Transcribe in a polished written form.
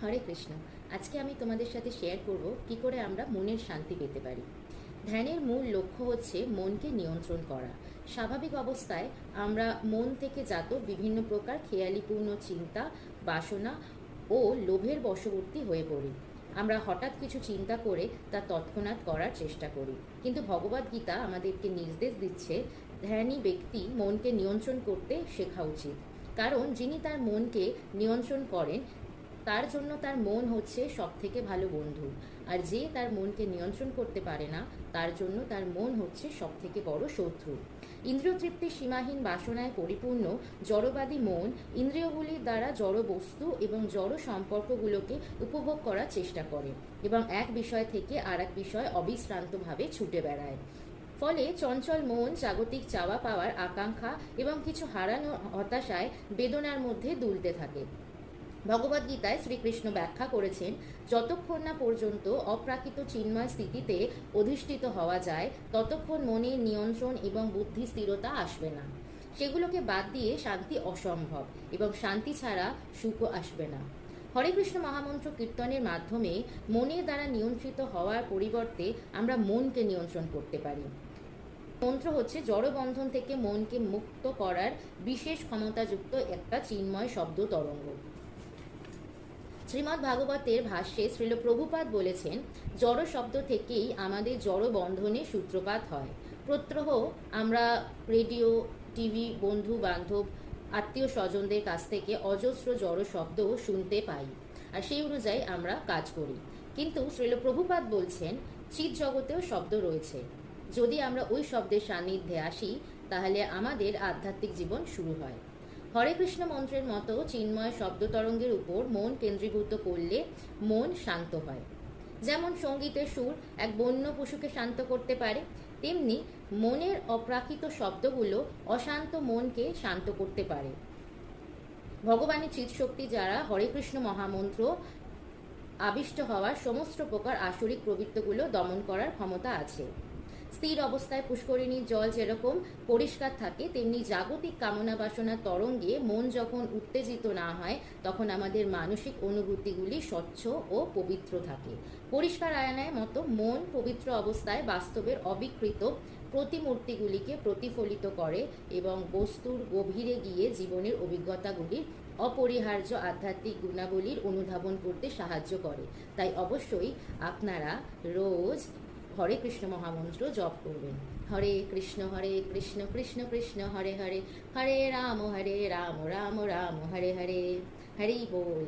হরে কৃষ্ণ। আজকে আমি তোমাদের সাথে শেয়ার করব কি করে আমরা মনের শান্তি পেতে পারি। ধ্যানের মূল লক্ষ্য হচ্ছে মনকে নিয়ন্ত্রণ করা। স্বাভাবিক অবস্থায় আমরা মন থেকে জাত বিভিন্ন প্রকার খেয়ালিপূর্ণ চিন্তা, বাসনা ও লোভের বশবর্তী হয়ে পড়ি। আমরা হঠাৎ কিছু চিন্তা করে তা তৎক্ষণাৎ করার চেষ্টা করি, কিন্তু ভগবদ্গীতা আমাদেরকে নির্দেশ দিচ্ছে ধ্যানী ব্যক্তি মনকে নিয়ন্ত্রণ করতে শেখা উচিত। কারণ যিনি তার মনকে নিয়ন্ত্রণ করেন তার জন্য তার মন হচ্ছে সব থেকে ভালো বন্ধু, আর যে তার মনকে নিয়ন্ত্রণ করতে পারে না তার জন্য তার মন হচ্ছে সব থেকে বড় শত্রু। ইন্দ্রিয় তৃপ্তির সীমাহীন বাসনায় পরিপূর্ণ জড়বাদী মন ইন্দ্রিয়গুলির দ্বারা জড় বস্তু এবং জড় সম্পর্কগুলোকে উপভোগ করার চেষ্টা করে এবং এক বিষয় থেকে আর এক বিষয় অবিশ্রান্তভাবে ছুটে বেড়ায়। ফলে চঞ্চল মন জাগতিক চাওয়া পাওয়ার আকাঙ্ক্ষা এবং কিছু হারানো হতাশায় বেদনার মধ্যে দুলতে থাকে। ভগবদ্গীতায় শ্রীকৃষ্ণ ব্যাখ্যা করেছেন, যতক্ষণ না পর্যন্ত অপ্রাকৃত চিন্ময় স্থিতিতে অধিষ্ঠিত হওয়া যায় ততক্ষণ মনের নিয়ন্ত্রণ এবং বুদ্ধি স্থিরতা আসবে না। সেগুলোকে বাদ দিয়ে শান্তি অসম্ভব এবং শান্তি ছাড়া সুখও আসবে না। হরে কৃষ্ণ মহামন্ত্র কীর্তনের মাধ্যমে মনের দ্বারা নিয়ন্ত্রিত হওয়ার পরিবর্তে আমরা মনকে নিয়ন্ত্রণ করতে পারি। মন্ত্র হচ্ছে জড়বন্ধন থেকে মনকে মুক্ত করার বিশেষ ক্ষমতাযুক্ত একটা চিন্ময় শব্দ তরঙ্গ। শ্রীমদ্ ভাগবতের ভাষ্যে শ্রীল প্রভুপাদ বলেছেন, জড় শব্দ থেকেই আমাদের জড় বন্ধনের সূত্রপাত হয়। প্রত্যহ আমরা রেডিও, টিভি, বন্ধু বান্ধব, আত্মীয় স্বজনদের কাছ থেকে অজস্র জড় শব্দ শুনতে পাই, আর সেই অনুযায়ী আমরা কাজ করি। কিন্তু শ্রীল প্রভুপাদ বলছেন, চিৎ জগতেও শব্দ রয়েছে। যদি আমরা ওই শব্দের সান্নিধ্যে আসি তাহলে আমাদের আধ্যাত্মিক জীবন শুরু হয়। হরে কৃষ্ণ মন্ত্রের মতো চিন্ময় শব্দ তরঙ্গের উপর মন কেন্দ্রীভূত করলে মন শান্ত হয়। যেমন সঙ্গীতের সুর এক বন্য পশুকে শান্ত করতে পারে, তেমনি মনের অপ্রাকৃত শব্দগুলো অশান্ত মনকে শান্ত করতে পারে। ভগবানের চিৎশক্তি যারা হরে কৃষ্ণ মহামন্ত্র আবিষ্ট হওয়ার সমস্ত প্রকার আসরিক প্রবৃত্তিগুলো দমন করার ক্ষমতা আছে। স্থির অবস্থায় পুষ্করিণীর জল যেরকম পরিষ্কার থাকে, তেমনি জাগতিক কামনা বাসনার তরঙ্গে মন যখন উত্তেজিত না হয় তখন আমাদের মানসিক অনুভূতিগুলি স্বচ্ছ ও পবিত্র থাকে। পরিষ্কার আয়নায় মতো মন পবিত্র অবস্থায় বাস্তবের অবিকৃত প্রতিমূর্তিগুলিকে প্রতিফলিত করে এবং বস্তুর গভীরে গিয়ে জীবনের অভিজ্ঞতাগুলির অপরিহার্য আধ্যাত্মিক গুণাবলীর অনুধাবন করতে সাহায্য করে। তাই অবশ্যই আপনারা রোজ হরে কৃষ্ণ মহামন্ত্র জপ করবেন। হরে কৃষ্ণ কৃষ্ণ কৃষ্ণ হরে হরে, হরে রাম রাম রাম হরে হরে। হরি বল।